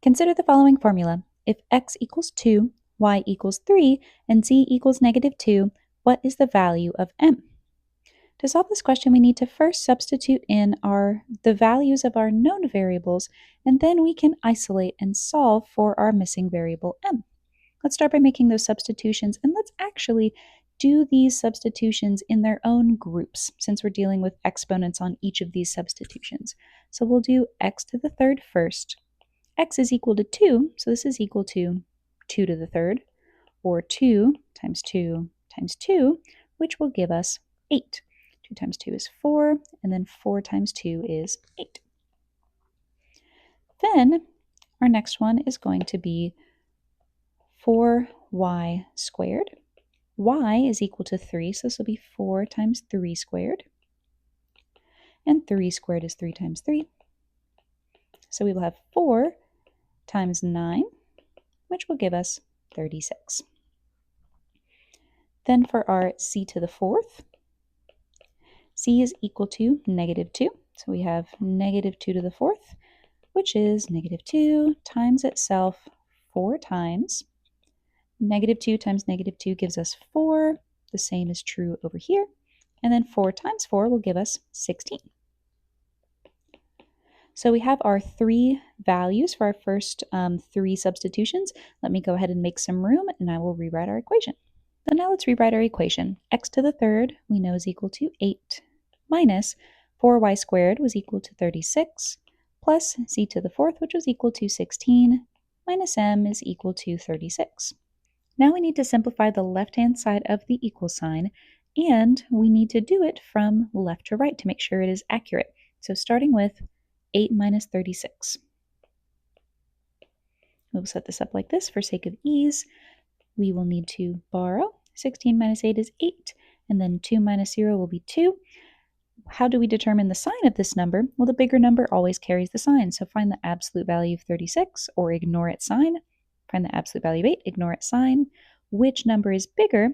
Consider the following formula. If x equals 2, y equals 3, and z equals negative 2, what is the value of m? To solve this question, we need to first substitute in the values of our known variables, and then we can isolate and solve for our missing variable m. Let's start by making those substitutions, and let's actually do these substitutions in their own groups, since we're dealing with exponents on each of these substitutions. So we'll do x to the third first. X is equal to 2, so this is equal to 2 to the third, or 2 times 2 times 2, which will give us 8. 2 times 2 is 4, and then 4 times 2 is 8. Then our next one is going to be 4y squared. Y is equal to 3, so this will be 4 times 3 squared. And 3 squared is 3 times 3. So we will have 4 times 9, which will give us 36. Then for our c to the fourth, c is equal to negative 2. So we have negative 2 to the fourth, which is negative 2 times itself 4 times. Negative 2 times negative 2 gives us 4. The same is true over here. And then 4 times 4 will give us 16. So we have our 3 values for our first 3 substitutions. Let me go ahead and make some room, and I will rewrite our equation. So now let's rewrite our equation. X to the third we know is equal to 8 minus 4y squared was equal to 36 plus c to the fourth, which was equal to 16, minus m is equal to 36. Now we need to simplify the left-hand side of the equal sign, and we need to do it from left to right to make sure it is accurate. So starting with 8 minus 36. We'll set this up like this for sake of ease. We will need to borrow. 16 minus 8 is 8, and then 2 minus 0 will be 2. How do we determine the sign of this number? Well, the bigger number always carries the sign, so find the absolute value of 36 or ignore its sign. Find the absolute value of 8, ignore its sign. Which number is bigger?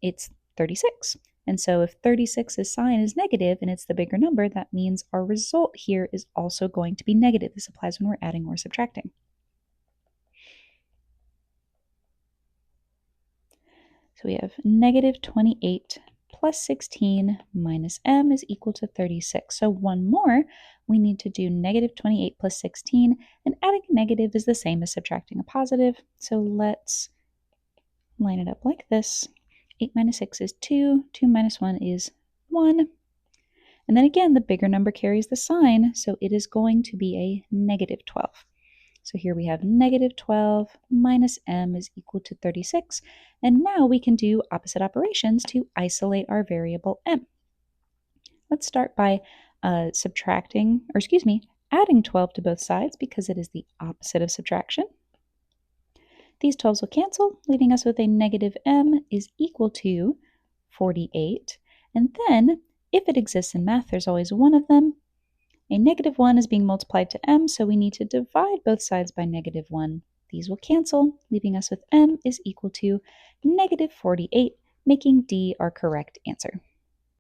It's 36. And so if 36's sign is negative and it's the bigger number, that means our result here is also going to be negative. This applies when we're adding or subtracting. So we have negative 28 plus 16 minus m is equal to 36. So one more, we need to do negative 28 plus 16, and adding a negative is the same as subtracting a positive. So let's line it up like this. 8 minus 6 is 2, 2 minus 1 is 1. And then again, the bigger number carries the sign, so it is going to be a negative 12. So here we have negative 12 minus m is equal to 36. And now we can do opposite operations to isolate our variable m. Let's start by adding 12 to both sides because it is the opposite of subtraction. These 12s will cancel, leaving us with a negative m is equal to 48. And then, if it exists in math, there's always one of them. A negative 1 is being multiplied to m, so we need to divide both sides by negative 1. These will cancel, leaving us with m is equal to negative 48, making D our correct answer.